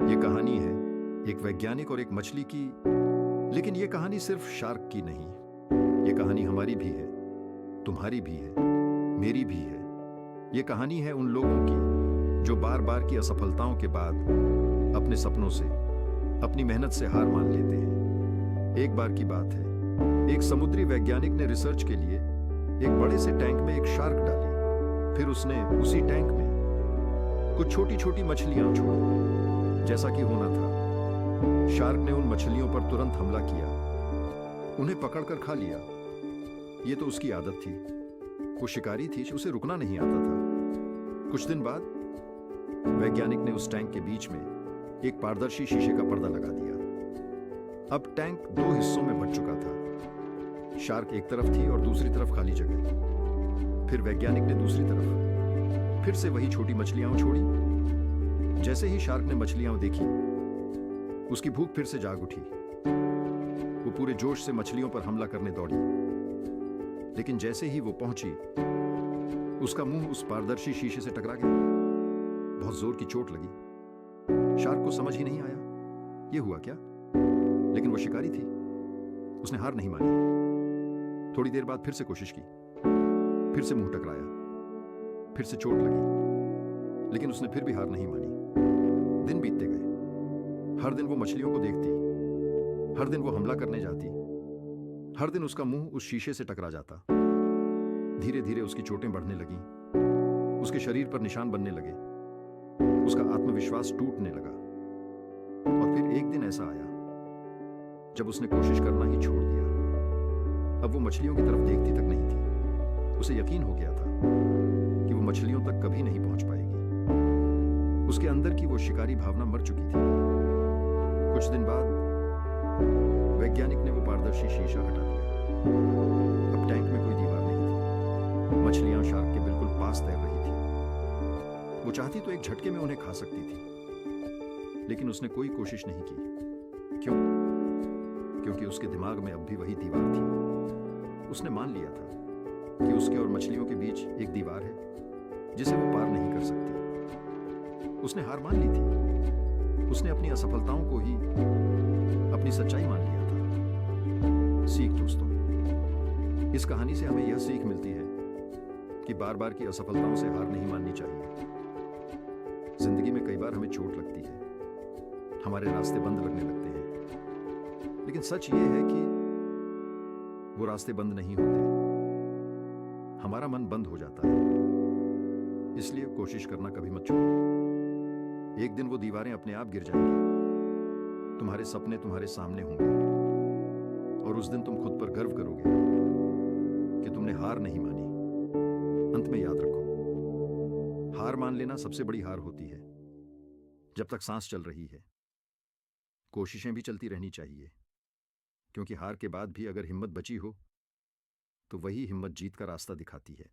ये कहानी है एक वैज्ञानिक और एक मछली की। लेकिन ये कहानी सिर्फ शार्क की नहीं, ये कहानी हमारी भी है, तुम्हारी भी है, मेरी भी है। ये कहानी है उन लोगों की जो बार बार की असफलताओं के बाद अपने सपनों से, अपनी मेहनत से हार मान लेते हैं। एक बार की बात है, एक समुद्री वैज्ञानिक ने रिसर्च के लिए एक बड़े से टैंक में एक शार्क डाली। फिर उसने उसी टैंक में कुछ छोटी छोटी मछलियां छोड़ी। जैसा कि होना था, शार्क ने उन मछलियों पर तुरंत हमला किया, उन्हें पकड़कर खा लिया। ये तो उसकी आदत थी, वो शिकारी थी, उसे रुकना नहीं आता था। कुछ दिन बाद वैज्ञानिक ने उस टैंक के बीच में एक पारदर्शी शीशे का पर्दा लगा दिया। अब टैंक दो हिस्सों में बंट चुका था। शार्क एक तरफ थी और दूसरी तरफ खाली जगह। फिर वैज्ञानिक ने दूसरी तरफ फिर से वही छोटी मछलियां छोड़ी। जैसे ही शार्क ने मछलियां देखी, उसकी भूख फिर से जाग उठी। वो पूरे जोश से मछलियों पर हमला करने दौड़ी। लेकिन जैसे ही वो पहुंची, उसका मुंह उस पारदर्शी शीशे से टकरा गया। बहुत जोर की चोट लगी। शार्क को समझ ही नहीं आया ये हुआ क्या, लेकिन वो शिकारी थी, उसने हार नहीं मानी। थोड़ी देर बाद फिर से कोशिश की, फिर से मुंह टकराया, फिर से चोट लगी, लेकिन उसने फिर भी हार नहीं मानी। दिन बीतते गए। हर दिन वो मछलियों को देखती, हर दिन वो हमला करने जाती, हर दिन उसका मुंह उस शीशे से टकरा जाता। धीरे धीरे उसकी चोटें बढ़ने लगीं, उसके शरीर पर निशान बनने लगे, उसका आत्मविश्वास टूटने लगा। और फिर एक दिन ऐसा आया जब उसने कोशिश करना ही छोड़ दिया। अब वो मछलियों की तरफ देखती तक नहीं थी। उसे यकीन हो गया था कि वो मछलियों तक कभी नहीं पहुंच पाएगी। उसके अंदर की वो शिकारी भावना मर चुकी थी। कुछ दिन बाद वैज्ञानिक ने वो पारदर्शी शीशा हटा दिया। अब टैंक में कोई दीवार नहीं थी। मछलियां शार्क के बिल्कुल पास तैर रही थी। वो चाहती तो एक झटके में उन्हें खा सकती थी, लेकिन उसने कोई कोशिश नहीं की। क्यों? क्योंकि उसके दिमाग में अब भी वही दीवार थी। उसने मान लिया था कि उसके और मछलियों के बीच एक दीवार है जिसे वो पार नहीं कर सकती। उसने हार मान ली थी। उसने अपनी असफलताओं को ही अपनी सच्चाई मान लिया था। सीख दोस्तों, इस कहानी से हमें यह सीख मिलती है कि बार बार की असफलताओं से हार नहीं माननी चाहिए। जिंदगी में कई बार हमें चोट लगती है, हमारे रास्ते बंद लगने लगते हैं, लेकिन सच ये है कि वो रास्ते बंद नहीं होते, हमारा मन बंद हो जाता है। इसलिए कोशिश करना कभी मत छोड़ो। एक दिन वो दीवारें अपने आप गिर जाएंगी, तुम्हारे सपने तुम्हारे सामने होंगे, और उस दिन तुम खुद पर गर्व करोगे कि तुमने हार नहीं मानी। अंत में याद रखो, हार मान लेना सबसे बड़ी हार होती है जब तक सांस चल रही है। कोशिशें भी चलती रहनी चाहिए, क्योंकि हार के बाद भी अगर हिम्मत बची हो तो वही हिम्मत जीत का रास्ता दिखाती है।